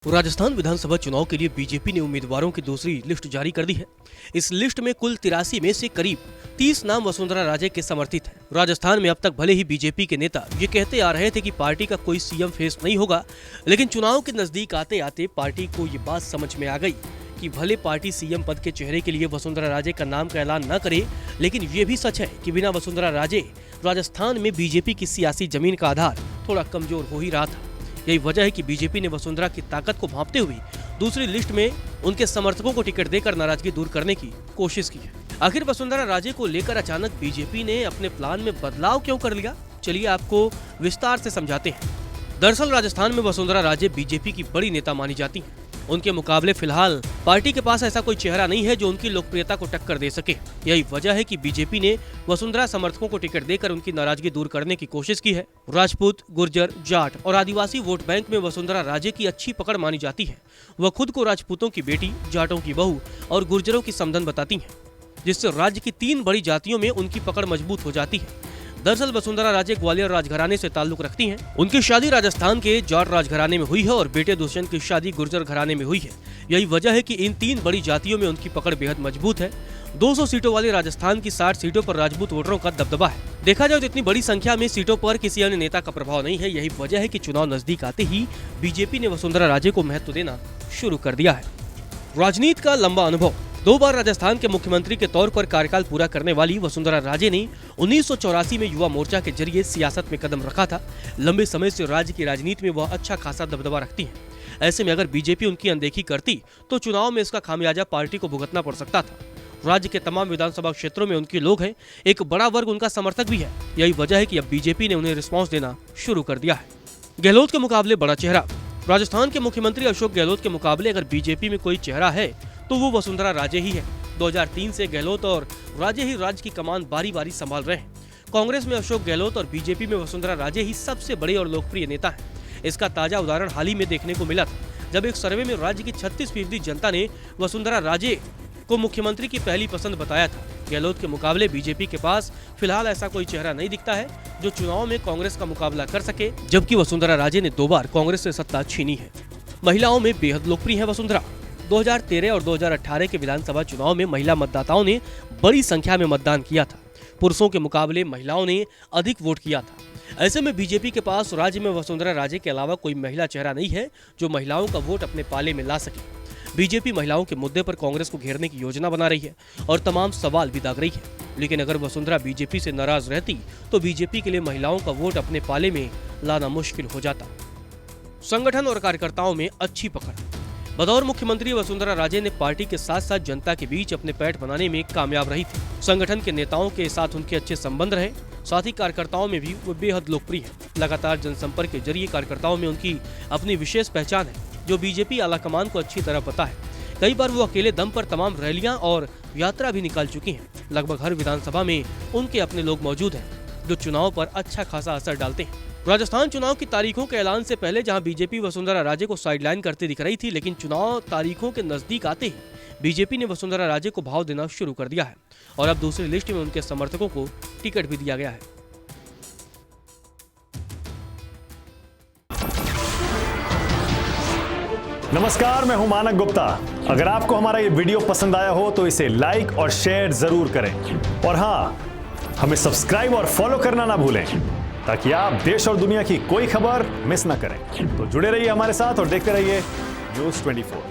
राजस्थान विधानसभा चुनाव के लिए बीजेपी ने उम्मीदवारों की दूसरी लिस्ट जारी कर दी है। इस लिस्ट में कुल 83 में से करीब 30 नाम वसुंधरा राजे के समर्थित हैं। राजस्थान में अब तक भले ही बीजेपी के नेता ये कहते आ रहे थे कि पार्टी का कोई सीएम फेस नहीं होगा, लेकिन चुनाव के नजदीक आते आते पार्टी को ये बात समझ में आ गई कि भले पार्टी सीएम पद के चेहरे के लिए वसुंधरा राजे का नाम का ऐलान न करे, लेकिन ये भी सच है कि बिना वसुंधरा राजे राजस्थान में बीजेपी की सियासी जमीन का आधार थोड़ा कमजोर हो ही रहा था। यही वजह है कि बीजेपी ने वसुंधरा की ताकत को भांपते हुए दूसरी लिस्ट में उनके समर्थकों को टिकट देकर नाराजगी दूर करने की कोशिश की है। आखिर वसुंधरा राजे को लेकर अचानक बीजेपी ने अपने प्लान में बदलाव क्यों कर लिया, चलिए आपको विस्तार से समझाते हैं। दरअसल राजस्थान में वसुंधरा राजे बीजेपी की बड़ी नेता मानी जाती हैं। उनके मुकाबले फिलहाल पार्टी के पास ऐसा कोई चेहरा नहीं है जो उनकी लोकप्रियता को टक्कर दे सके। यही वजह है कि बीजेपी ने वसुंधरा समर्थकों को टिकट देकर उनकी नाराजगी दूर करने की कोशिश की है। राजपूत, गुर्जर, जाट और आदिवासी वोट बैंक में वसुंधरा राजे की अच्छी पकड़ मानी जाती है। वह खुद को राजपूतों की बेटी, जाटों की बहू और गुर्जरों की समधन बताती हैं, जिससे राज्य की 3 बड़ी जातियों में उनकी पकड़ मजबूत हो जाती है। दरअसल वसुंधरा राजे ग्वालियर राजघराने से ताल्लुक रखती हैं। उनकी शादी राजस्थान के जाट राजघराने में हुई है और बेटे दुष्यंत की शादी गुर्जर घराने में हुई है। यही वजह है कि इन 3 बड़ी जातियों में उनकी पकड़ बेहद मजबूत है। 200 सीटों वाले राजस्थान की 60 सीटों पर राजपूत वोटरों का दबदबा है। देखा जाए तो इतनी बड़ी संख्या में सीटों पर किसी अन्य नेता का प्रभाव नहीं है। यही वजह है कि चुनाव नजदीक आते ही बीजेपी ने वसुंधरा राजे को महत्व देना शुरू कर दिया है। राजनीति का लंबा अनुभव। 2 बार राजस्थान के मुख्यमंत्री के तौर पर कार्यकाल पूरा करने वाली वसुंधरा राजे ने 1984 में युवा मोर्चा के जरिए सियासत में कदम रखा था। लंबे समय से राज्य की राजनीति में वह अच्छा खासा दबदबा रखती हैं। ऐसे में अगर बीजेपी उनकी अनदेखी करती तो चुनाव में इसका खामियाजा पार्टी को भुगतना पड़ सकता था। राज्य के तमाम विधानसभा क्षेत्रों में उनके लोग हैं, एक बड़ा वर्ग उनका समर्थक भी है। यही वजह है कि अब बीजेपी ने उन्हें रिस्पॉन्स देना शुरू कर दिया है। गहलोत के मुकाबले बड़ा चेहरा। राजस्थान के मुख्यमंत्री अशोक गहलोत के मुकाबले अगर बीजेपी में कोई चेहरा है तो वो वसुंधरा राजे ही है। 2003 से गहलोत और राजे ही राज्य की कमान बारी बारी संभाल रहे हैं। कांग्रेस में अशोक गहलोत और बीजेपी में वसुंधरा राजे ही सबसे बड़े और लोकप्रिय नेता हैं। इसका ताजा उदाहरण हाल ही में देखने को मिला था, जब एक सर्वे में राज्य की 36% जनता ने वसुंधरा राजे को मुख्यमंत्री की पहली पसंद बताया था। गहलोत के मुकाबले बीजेपी के पास फिलहाल ऐसा कोई चेहरा नहीं दिखता है जो चुनाव में कांग्रेस का मुकाबला कर सके, जबकि वसुंधरा राजे ने 2 बार कांग्रेस से सत्ता छीनी है। महिलाओं में बेहद लोकप्रिय है वसुंधरा। 2013 और 2018 के विधानसभा चुनाव में महिला मतदाताओं ने बड़ी संख्या में मतदान किया था। पुरुषों के मुकाबले महिलाओं ने अधिक वोट किया था। ऐसे में बीजेपी के पास राज्य में वसुंधरा राजे के अलावा कोई महिला चेहरा नहीं है जो महिलाओं का वोट अपने पाले में ला सके। बीजेपी महिलाओं के मुद्दे पर कांग्रेस को घेरने की योजना बना रही है और तमाम सवाल भी दाग रही है। लेकिन अगर वसुंधरा बीजेपी से नाराज रहती तो बीजेपी के लिए महिलाओं का वोट अपने पाले में लाना मुश्किल हो जाता। संगठन और कार्यकर्ताओं में अच्छी पकड़। बतौर मुख्यमंत्री वसुंधरा राजे ने पार्टी के साथ साथ जनता के बीच अपने पैठ बनाने में कामयाब रही थी। संगठन के नेताओं के साथ उनके अच्छे संबंध रहे, साथ ही कार्यकर्ताओं में भी वो बेहद लोकप्रिय है। लगातार जनसंपर्क के जरिए कार्यकर्ताओं में उनकी अपनी विशेष पहचान है, जो बीजेपी आलाकमान को अच्छी तरह पता है। कई बार वो अकेले दम पर तमाम रैलियां और यात्रा भी निकाल चुकी हैं। लगभग हर विधानसभा में उनके अपने लोग मौजूद हैं, जो चुनाव पर अच्छा खासा असर डालते हैं। राजस्थान चुनाव की तारीखों के ऐलान से पहले जहां बीजेपी वसुंधरा राजे को साइडलाइन करती दिख रही थी, लेकिन चुनाव तारीखों के नजदीक आते ही बीजेपी ने वसुंधरा राजे को भाव देना शुरू कर दिया है और अब दूसरी लिस्ट में उनके समर्थकों को टिकट भी दिया गया है। नमस्कार, मैं हूं मानक गुप्ता। अगर आपको हमारा ये वीडियो पसंद आया हो तो इसे लाइक और शेयर जरूर करें और हाँ, हमें सब्सक्राइब और फॉलो करना ना भूलें ताकि आप देश और दुनिया की कोई खबर मिस ना करें। तो जुड़े रहिए हमारे साथ और देखते रहिए न्यूज़ 24।